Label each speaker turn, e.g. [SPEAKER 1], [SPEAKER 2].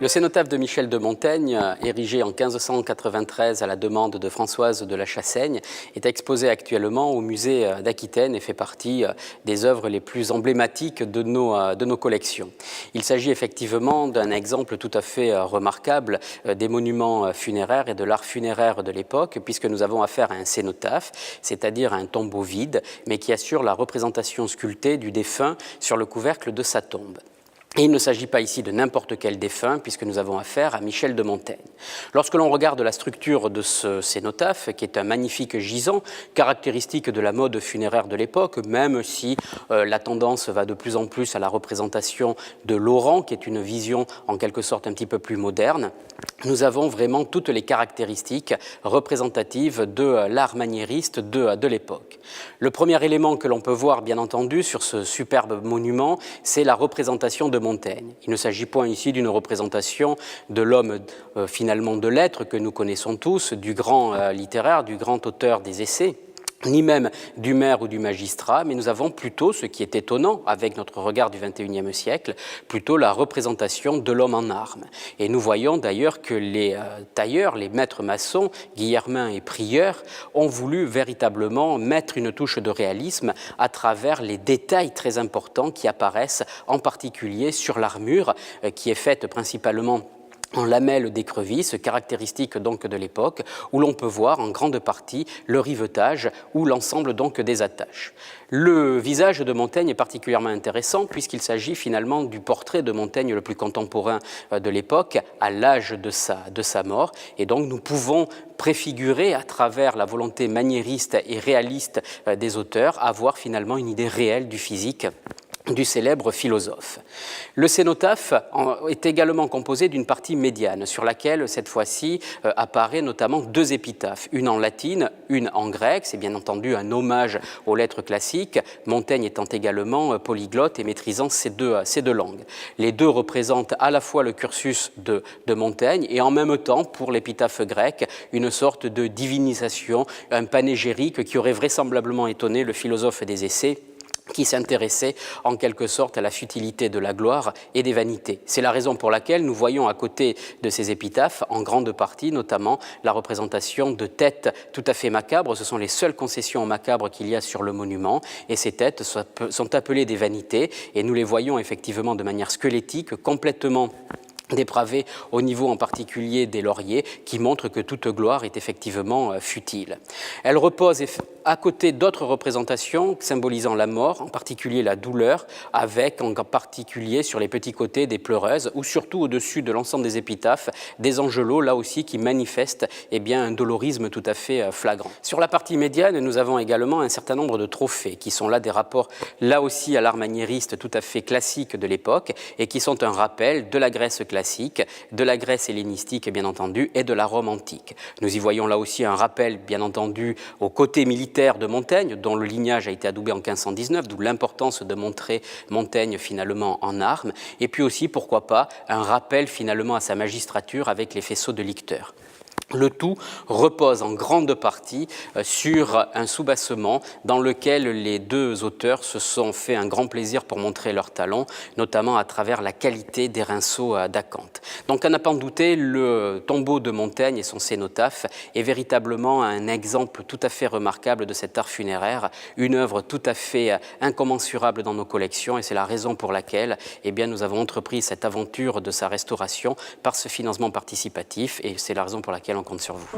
[SPEAKER 1] Le cénotaphe de Michel de Montaigne, érigé en 1593 à la demande de Françoise de la Chassaigne, est exposé actuellement au musée d'Aquitaine et fait partie des œuvres les plus emblématiques de nos collections. Il s'agit effectivement d'un exemple tout à fait remarquable des monuments funéraires et de l'art funéraire de l'époque, puisque nous avons affaire à un cénotaphe, c'est-à-dire à un tombeau vide, mais qui assure la représentation sculptée du défunt sur le couvercle de sa tombe. Et il ne s'agit pas ici de n'importe quel défunt, puisque nous avons affaire à Michel de Montaigne. Lorsque l'on regarde la structure de ce cénotaphe, qui est un magnifique gisant, caractéristique de la mode funéraire de l'époque, même si la tendance va de plus en plus à la représentation de l'orant, qui est une vision en quelque sorte un petit peu plus moderne, nous avons vraiment toutes les caractéristiques représentatives de l'art maniériste de l'époque. Le premier élément que l'on peut voir, bien entendu, sur ce superbe monument, c'est la représentation de Montaigne. Il ne s'agit point ici d'une représentation de l'homme finalement de lettres que nous connaissons tous, du grand littéraire, du grand auteur des essais, ni même du maire ou du magistrat, mais nous avons plutôt, ce qui est étonnant avec notre regard du XXIe siècle, plutôt la représentation de l'homme en armes. Et nous voyons d'ailleurs que les tailleurs, les maîtres maçons, Guillermin et Prieur, ont voulu véritablement mettre une touche de réalisme à travers les détails très importants qui apparaissent en particulier sur l'armure, qui est faite principalement en lamelles d'écrevisse, caractéristique donc de l'époque, où l'on peut voir en grande partie le rivetage ou l'ensemble donc des attaches. Le visage de Montaigne est particulièrement intéressant puisqu'il s'agit finalement du portrait de Montaigne le plus contemporain de l'époque à l'âge de sa mort, et donc nous pouvons préfigurer à travers la volonté maniériste et réaliste des auteurs, avoir finalement une idée réelle du physique du célèbre philosophe. Le cénotaphe est également composé d'une partie médiane sur laquelle, cette fois-ci, apparaît notamment deux épitaphes, une en latine, une en grec. C'est bien entendu un hommage aux lettres classiques, Montaigne étant également polyglotte et maîtrisant ces deux langues. Les deux représentent à la fois le cursus de Montaigne et en même temps, pour l'épitaphe grecque, une sorte de divinisation, un panégyrique qui aurait vraisemblablement étonné le philosophe des essais, qui s'intéressait en quelque sorte à la futilité de la gloire et des vanités. C'est la raison pour laquelle nous voyons à côté de ces épitaphes, en grande partie notamment, la représentation de têtes tout à fait macabres. Ce sont les seules concessions macabres qu'il y a sur le monument, et ces têtes sont appelées des vanités, et nous les voyons effectivement de manière squelettique, complètement dépravées au niveau en particulier des lauriers, qui montrent que toute gloire est effectivement futile. Elle repose à côté d'autres représentations symbolisant la mort, en particulier la douleur, avec en particulier sur les petits côtés des pleureuses, ou surtout au-dessus de l'ensemble des épitaphes, des angelots, là aussi, qui manifestent un dolorisme tout à fait flagrant. Sur la partie médiane, nous avons également un certain nombre de trophées, qui sont là des rapports, là aussi, à l'art maniériste tout à fait classique de l'époque, et qui sont un rappel de la Grèce classique, de la Grèce hellénistique, bien entendu, et de la Rome antique. Nous y voyons là aussi un rappel, bien entendu, au côté militaire de Montaigne, dont le lignage a été adoubé en 1519, d'où l'importance de montrer Montaigne finalement en armes, et puis aussi, pourquoi pas, un rappel finalement à sa magistrature avec les faisceaux de licteurs. Le tout repose en grande partie sur un soubassement dans lequel les deux auteurs se sont fait un grand plaisir pour montrer leur talent, notamment à travers la qualité des rinceaux d'acanthe. Donc, à n'en pas douter, le tombeau de Montaigne et son cénotaphe est véritablement un exemple tout à fait remarquable de cet art funéraire, une œuvre tout à fait incommensurable dans nos collections, et c'est la raison pour laquelle nous avons entrepris cette aventure de sa restauration par ce financement participatif, et c'est la raison pour laquelle on compte sur vous.